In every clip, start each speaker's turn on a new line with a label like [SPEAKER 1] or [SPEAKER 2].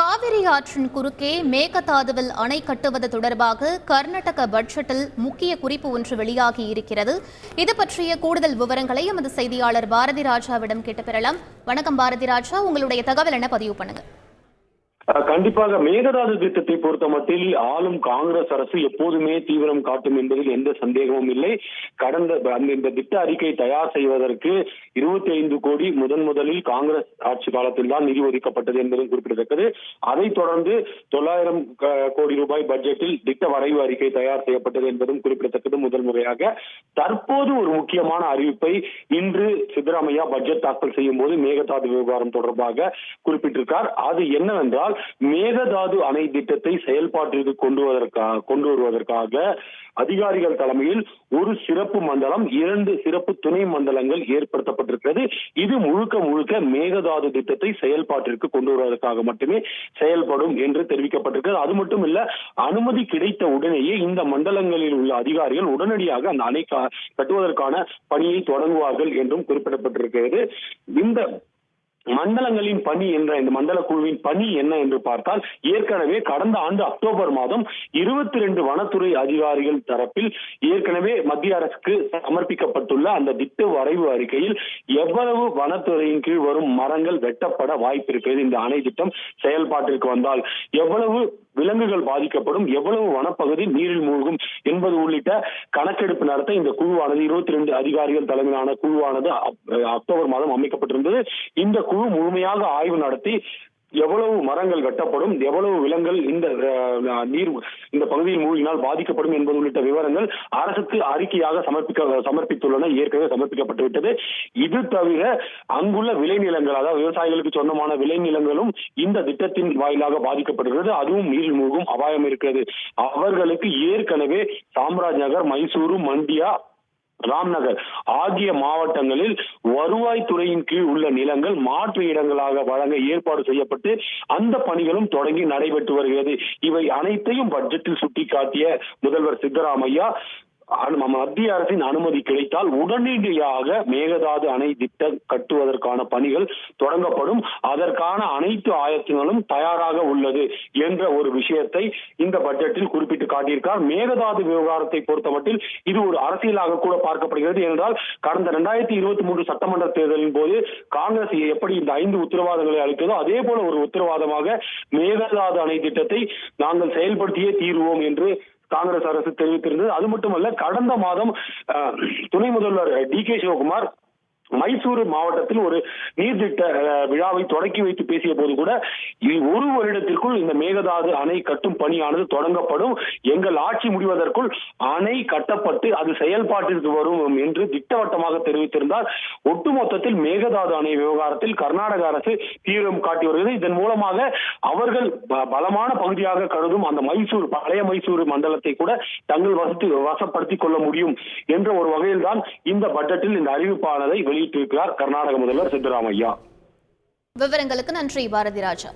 [SPEAKER 1] காவிரி ஆற்றின் குறுக்கே மேகதாதுவில் அணை கட்டுவது தொடர்பாக கர்நாடக பட்ஜெட்டில் முக்கிய குறிப்பு ஒன்று வெளியாகி இருக்கிறது. இது பற்றிய கூடுதல் விவரங்களை எமது செய்தியாளர் பாரதி ராஜாவிடம் கேட்டு பெறலாம். வணக்கம் பாரதி ராஜா, உங்களுடைய தகவல் என்ன பதிவு பண்ணுங்க.
[SPEAKER 2] கண்டிப்பாக மேகதாது திட்டத்தை பொறுத்த மட்டில் ஆளும் காங்கிரஸ் அரசு எப்போதுமே தீவிரம் காட்டும் என்பதில் எந்த சந்தேகமும் இல்லை. இந்த திட்ட அறிக்கை தயார் செய்வதற்கு 25 கோடி முதலில் காங்கிரஸ் ஆட்சி காலத்தில் தான் நிதி ஒதுக்கப்பட்டது என்பதும் குறிப்பிடத்தக்கது. அதைத் தொடர்ந்து 900 கோடி ரூபாய் பட்ஜெட்டில் திட்ட வரைவு அறிக்கை தயார் செய்யப்பட்டது என்பதும் குறிப்பிடத்தக்கது. முதல் முறையாக தற்போது ஒரு முக்கியமான அறிவிப்பை இன்று சித்தராமையா பட்ஜெட் தாக்கல் செய்யும் போது மேகதாது விவகாரம் தொடர்பாக குறிப்பிட்டிருக்கார். அது என்னவென்றால், மேகதாது அணை திட்டத்தை செயல்பாட்டிற்கு கொண்டு வருவதற்காக அதிகாரிகள் தலைமையில் ஒரு சிறப்பு மண்டலம், 2 சிறப்பு துணை மண்டலங்கள் ஏற்படுத்தப்பட்டிருக்கிறது. இது முழுக்க மேகதாது திட்டத்தை செயல்பாட்டிற்கு கொண்டு வருவதற்காக மட்டுமே செயல்படும் என்று தெரிவிக்கப்பட்டிருக்கிறது. அது மட்டும் இல்ல, அனுமதி கிடைத்த உடனேயே இந்த மண்டலங்களில் உள்ள அதிகாரிகள் உடனடியாக அந்த அணை கட்டுவதற்கான பணியை தொடங்குவார்கள் என்றும் குறிப்பிடப்பட்டிருக்கிறது. இந்த மண்டலங்களின் பணி என்ற இந்த மண்டல குழுவின் பணி என்ன என்று பார்த்தால், ஏற்கனவே கடந்த ஆண்டு அக்டோபர் மாதம் 22 வனத்துறை அதிகாரிகள் தரப்பில் ஏற்கனவே மத்திய அரசுக்கு சமர்ப்பிக்கப்பட்டுள்ள அந்த திட்ட வரைவு அறிக்கையில் எவ்வளவு வனத்துறையின் கீழ் வரும் மரங்கள் வெட்டப்பட வாய்ப்பு இருக்கிறது, இந்த அணை திட்டம் செயல்பாட்டிற்கு வந்தால் எவ்வளவு விலங்குகள் பாதிக்கப்படும், எவ்வளவு வனப்பகுதி நீரில் மூழ்கும் என்பது உள்ளிட்ட கணக்கெடுப்பு நடத்த இந்த குழுவானது 22 அதிகாரிகள் தலைமையிலான குழுவானது அக்டோபர் மாதம் அமைக்கப்பட்டிருந்தது. இந்த குழு முழுமையாக ஆய்வு நடத்தி எவ்வளவு மரங்கள் வெட்டப்படும், எவ்வளவு விலங்குகள் இந்த பகுதியில் மூழ்கினால் பாதிக்கப்படும் என்பது உள்ளிட்ட விவரங்கள் அரசுக்கு அறிக்கையாக சமர்ப்பித்துள்ளன, ஏற்கனவே சமர்ப்பிக்கப்பட்டுவிட்டது. இது தவிர அங்குள்ள விளைநிலங்கள், அதாவது விவசாயிகளுக்கு சொந்தமான விளைநிலங்களும் இந்த திட்டத்தின் வாயிலாக பாதிக்கப்படுகிறது. அதுவும் நீரில் மூழ்கும் அபாயம் இருக்கிறது. அவர்களுக்கு ஏற்கனவே சாம்ராஜ் நகர், மைசூரு, மண்டியா, ராம்நகர் ஆகிய மாவட்டங்களில் வருவாய்த்துறையின் கீழ் உள்ள நிலங்கள் மாற்று இடங்களாக வழங்க ஏற்பாடு செய்யப்பட்டு அந்த பணிகளும் தொடங்கி நடைபெற்று வருகிறது. இவை அனைத்தையும் பட்ஜெட்டில் சுட்டிக்காட்டிய முதல்வர் சித்தராமையா, மத்திய அரசின் அனுமதி கிடைத்தால் உடனடியாக மேகதாது அணை திட்டம் கட்டுவதற்கான பணிகள் தொடங்கப்படும், அதற்கான அனைத்து ஆயத்தங்களும் தயாராக உள்ளது என்ற ஒரு விஷயத்தை இந்த பட்ஜெட்டில் குறிப்பிட்டு காட்டியிருக்கார். மேகதாது விவகாரத்தை பொறுத்தமட்டில் இது ஒரு அரசியலாக கூட பார்க்கப்படுகிறது. என்றால் கடந்த 2023 சட்டமன்ற தேர்தலின் போது காங்கிரஸ் எப்படி இந்த 5 உத்தரவாதங்களை அளித்ததோ அதே போல ஒரு உத்தரவாதமாக மேகதாது அணை திட்டத்தை நாங்கள் செயல்படுத்தியே தீருவோம் என்று காங்கிரஸ் அரசு தெரிவித்திருந்தது. அது மட்டுமல்ல, கடந்த மாதம் துணை முதல்வர் DK சிவகுமார் மைசூரு மாவட்டத்தில் ஒரு நீர்த்திட்ட விழாவை தொடக்கி வைத்து பேசிய போது கூட ஒரு வருடத்திற்குள் இந்த மேகதாது அணை கட்டும் பணியானது தொடங்கப்படும், எங்கள் ஆட்சி முடிவதற்குள் அணை கட்டப்பட்டு அது செயல்பாட்டிற்கு வரும் என்று திட்டவட்டமாக தெரிவித்திருந்தார். ஒட்டுமொத்தத்தில் மேகதாது அணை விவகாரத்தில் கர்நாடக அரசு தீவிரம் காட்டி வருகிறது. இதன் மூலமாக அவர்கள் பலமான பகுதியாக கருதும் அந்த பழைய மைசூரு மண்டலத்தை கூட தங்கள் வசப்படுத்திக் கொள்ள முடியும் என்ற ஒரு வகையில் தான் இந்த பட்ஜெட்டில் இந்த அறிவிப்பானதை வெளியிட்டிருக்கிறார் கர்நாடக முதல்வர் சித்தராமையா.
[SPEAKER 1] விவரங்களுக்கு நன்றி பாரதி ராஜா.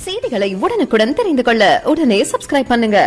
[SPEAKER 3] செய்திகளை உடனுக்குடன் தெரிந்து கொள்ள உடனே சப்ஸ்கிரைப் பண்ணுங்க.